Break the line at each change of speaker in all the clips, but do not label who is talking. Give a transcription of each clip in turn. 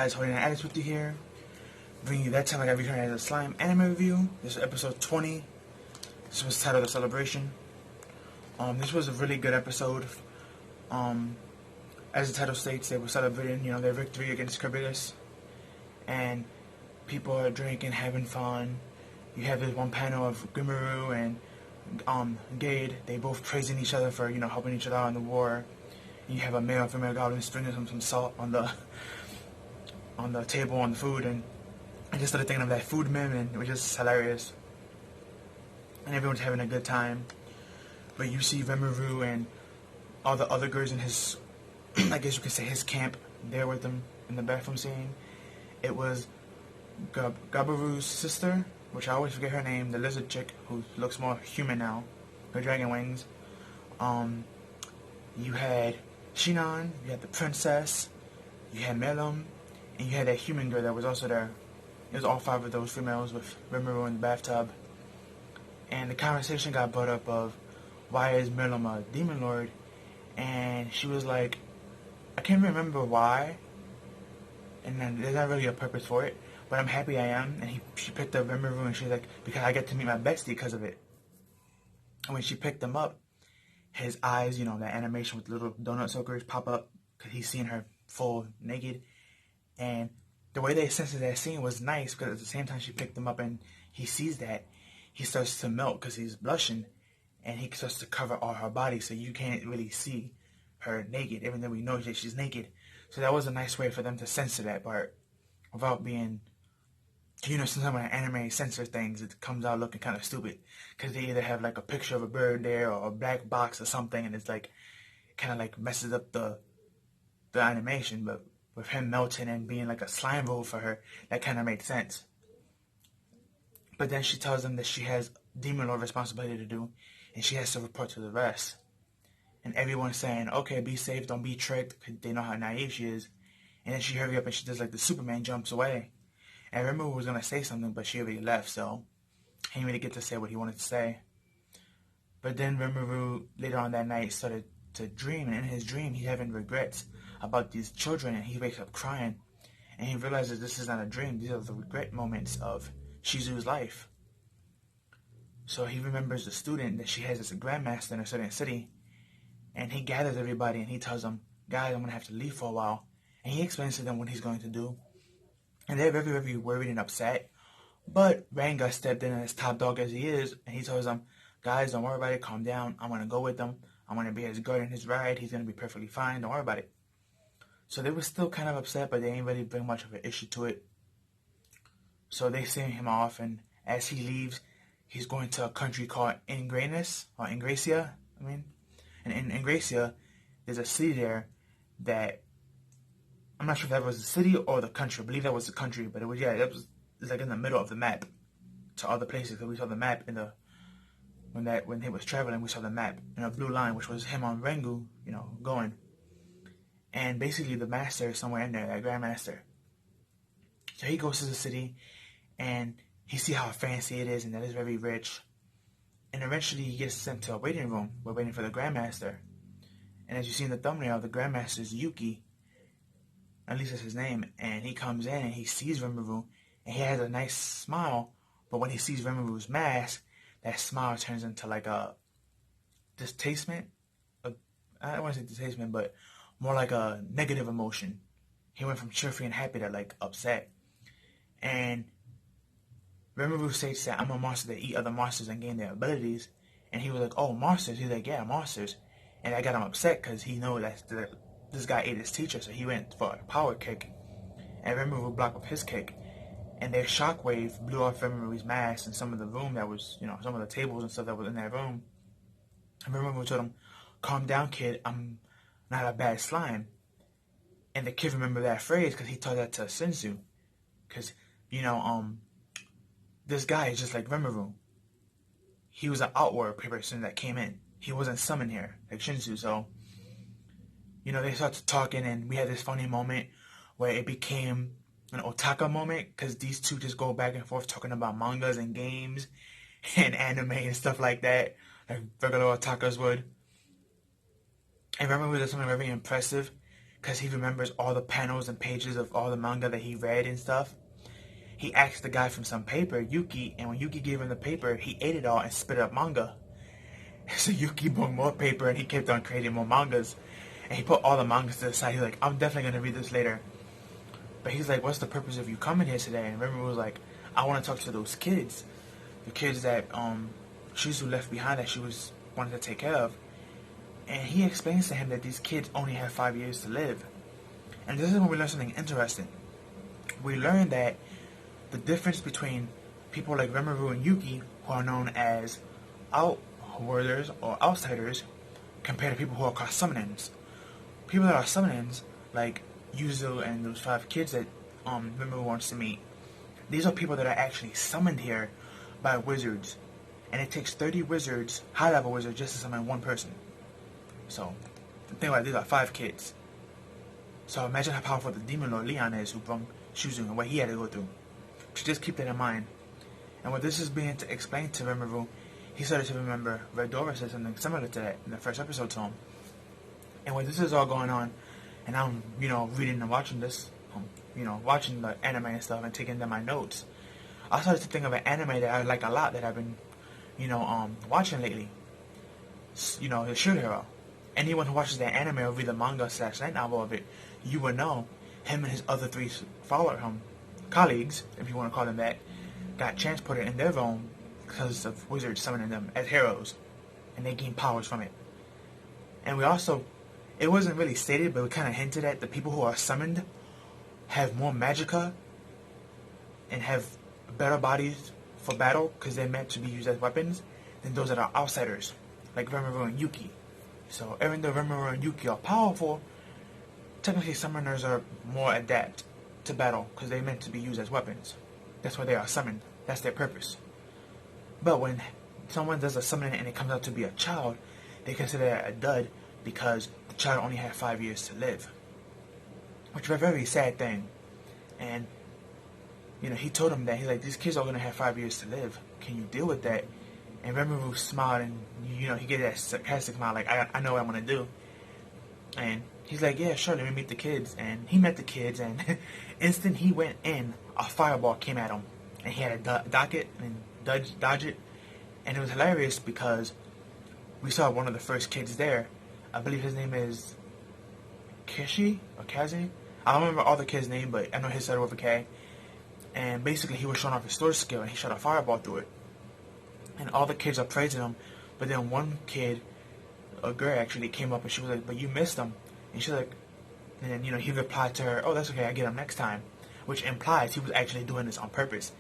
guys, Holding an Attitude with you here, bringing you that time I got reincarnated as a slime anime review. This is episode 20. This was titled The Celebration. This was a really good episode. As the title states, they were celebrating, their victory against Carbitus, and people are drinking, having fun. You have this one panel of Grimmaru and Gade. They both praising each other for helping each other out in the war. You have a male and female goblin springing some salt on the table on the food, and I just started thinking of that food meme, and it was just hilarious. And everyone's having a good time. But you see Rimuru and all the other girls in his, I guess you could say his camp, there with them in the bathroom scene. It was Gabaru's sister, which I always forget her name, the lizard chick who looks more human now, her dragon wings. You had Shinon, you had the princess, you had Melum, and you had that human girl that was also there. It was all 5 of those females with Rimuru in the bathtub. And the conversation got brought up of, why is Melum a demon lord? And she was like, I can't remember why, and then there's not really a purpose for it, but I'm happy I am. And she picked up Rimuru, and she's like, because I get to meet my bestie because of it. And when she picked him up, his eyes, that animation with little donut suckers pop up, because he's seeing her full naked. And the way they censored that scene was nice, because at the same time she picked him up and he sees that, he starts to melt because he's blushing, and he starts to cover all her body, so you can't really see her naked, even though we know that she's naked. So that was a nice way for them to censor that part without being, sometimes when an anime censors things, it comes out looking kind of stupid, because they either have like a picture of a bird there or a black box or something, and it's like kind of like messes up the animation. But with him melting and being like a slime roll for her, that kind of made sense. But then she tells them that she has demon lord responsibility to do, and she has to report to the rest. And everyone's saying, okay, be safe, don't be tricked, because they know how naive she is. And then she hurry up and she does like the Superman, jumps away. And I remember was going to say something, but she already left, so he didn't really get to say what he wanted to say. But then Rimuru, later on that night, started to dream, and in his dream, he's having regrets about these children, and he wakes up crying. And he realizes this is not a dream, these are the regret moments of Shizu's life. So he remembers the student that she has as a grandmaster in a certain city, and he gathers everybody and he tells them, guys, I'm going to have to leave for a while. And he explains to them what he's going to do. And they're very, very worried and upset. But Ranga stepped in as top dog as he is, and he tells them, guys, don't worry about it, calm down. I'm going to go with them. I'm going to be his guard in his ride. He's going to be perfectly fine. Don't worry about it. So they were still kind of upset, but they ain't really bring much of an issue to it. So they send him off, and as he leaves, he's going to a country called Ingracia. And in Ingracia, there's a city there that, I'm not sure if that was the city or the country. I believe that was the country, but it was like in the middle of the map to other places. Because we saw the map when he was traveling, we saw the map in a blue line, which was him on Rengu, going. And basically the master is somewhere in there, that grandmaster. So he goes to the city, and he sees how fancy it is, and that it's very rich. And eventually he gets sent to a waiting room. We're waiting for the grandmaster. And as you see in the thumbnail, the grandmaster is Yuki. At least that's his name. And he comes in and he sees Rimuru, and he has a nice smile. But when he sees Rimuru's mask, that smile turns into like a distastement. I don't want to say distastement, but more like a negative emotion. He went from cheerful and happy to like upset. And Rimuru states that I'm a monster that eat other monsters and gain their abilities. And he was like, oh, monsters? He's like, yeah, monsters. And that got him upset because he knew that this guy ate his teacher, so he went for a power kick. And Rimuru blocked up his kick. And their shockwave blew off Rimuru's mask and some of the room that was, some of the tables and stuff that was in that room. And Rimuru told him, calm down, kid, I'm not a bad slime. And the kid remembered that phrase because he taught that to Senzu. Because, this guy is just like Rimuru. He was an outward person that came in. He wasn't summoned here, like Shinsu. So, they started talking, and we had this funny moment where it became an otaka moment, because these two just go back and forth talking about mangas and games and anime and stuff like that, like regular otakas would. And Rimuru did something very impressive. because he remembers all the panels and pages of all the manga that he read and stuff. He asked the guy from some paper, Yuki, and when Yuki gave him the paper, he ate it all and spit up manga. So Yuki bought more paper and he kept on creating more mangas. And he put all the mangas to the side. He's like, I'm definitely going to read this later. But he's like, what's the purpose of you coming here today? And Rimuru was like, I want to talk to those kids. The kids that Shizu left behind that she wanted to take care of. And he explains to him that these kids only have 5 years to live. And this is when we learn something interesting. We learn that the difference between people like Rimuru and Yuki, who are known as outwarders or outsiders, compared to people who are called summonins. People that are summonins, like Yuzu and those 5 kids that Rimuru wants to meet, these are people that are actually summoned here by wizards. And it takes 30 wizards, high-level wizards, just to summon one person. So, think about it, these are 5 kids. So imagine how powerful the Demon Lord Leon is, who brought Shizu and what he had to go through. So just keep that in mind. And what this is being to explain to Rimuru, he started to remember Red Dora said something similar to that in the first episode to him. And when this is all going on, and I'm, reading and watching this, watching the anime and stuff and taking down my notes, I started to think of an anime that I like a lot that I've been, watching lately. The Shield Hero. Anyone who watches that anime or read the manga/light novel of it, you will know him and his other 3 colleagues, if you want to call them that, got transported in their realm because of wizards summoning them as heroes, and they gain powers from it. And we also, it wasn't really stated, but we kind of hinted at the people who are summoned have more magicka and have better bodies for battle because they're meant to be used as weapons than those that are outsiders, like Rimuru and Yuki. So even though Rimuru and Yuki are powerful, technically summoners are more adept to battle because they're meant to be used as weapons. That's why they are summoned. That's their purpose. But when someone does a summoning and it comes out to be a child, they consider it a dud because the child only had 5 years to live. Which is a very sad thing. And, he told him that. He's like, these kids are going to have 5 years to live. Can you deal with that? And Rimuru smiled and, he gave that sarcastic smile like, I know what I'm going to do. And he's like, yeah, sure, let me meet the kids. And he met the kids, and instant he went in, a fireball came at him. And he had to dodge it. And it was hilarious because we saw one of the first kids there. I believe his name is Kishi or Kazi. I don't remember all the kids' name, but I know his started with a K. And basically he was showing off his sword skill, and he shot a fireball through it. And all the kids are praising him. But then one kid, a girl actually, came up and she was like, but you missed him. And she's like, and then, he replied to her, oh, that's okay, I get him next time. Which implies he was actually doing this on purpose.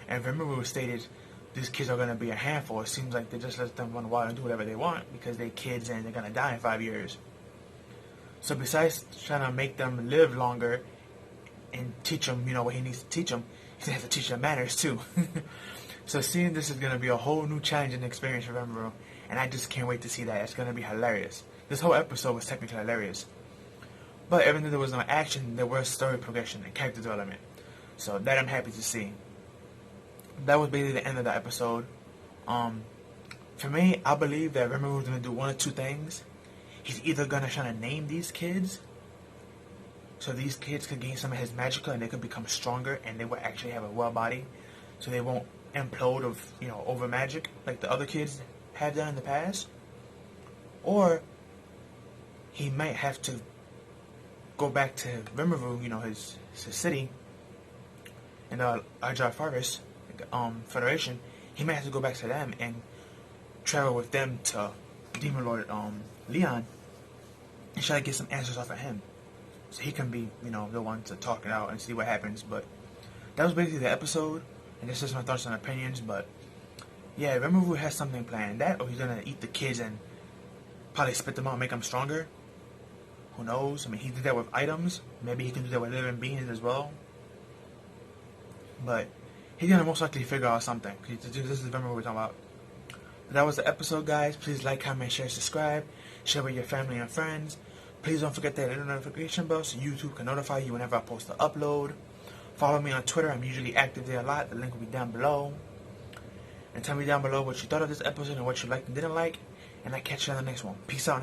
And Rimuru stated, these kids are going to be a handful. It seems like they just let them run wild and do whatever they want because they're kids and they're going to die in 5 years. So besides trying to make them live longer and teach them, what he needs to teach them, he's going to have to teach them manners too. So seeing this is going to be a whole new challenge and experience for Rimuru. And I just can't wait to see that. It's going to be hilarious. This whole episode was technically hilarious. But even though there was no action, there was story progression and character development. So that I'm happy to see. That was basically the end of the episode. For me, I believe that Rimuru is going to do one of 2 things. He's either going to try to name these kids, so these kids could gain some of his magicka and they could become stronger and they will actually have a well body, so they won't implode of, over magic like the other kids have done in the past. Or he might have to go back to Rimuru, his city in the Ajar Forest Federation. He might have to go back to them and travel with them to Demon Lord Leon and try to get some answers off of him, so he can be, the one to talk it out and see what happens. But that was basically the episode, and this is my thoughts and opinions. But yeah, Rimuru has something planned. That, or he's gonna eat the kids and probably spit them out and make them stronger. Who knows? I mean, he did that with items. Maybe he can do that with living beings as well. But he's gonna most likely figure out something. This is Rimuru we're talking about. But that was the episode, guys. Please like, comment, share, subscribe. Share with your family and friends. Please don't forget that little notification bell so YouTube can notify you whenever I post an upload. Follow me on Twitter. I'm usually active there a lot. The link will be down below. And tell me down below what you thought of this episode and what you liked and didn't like. And I'll catch you on the next one. Peace out.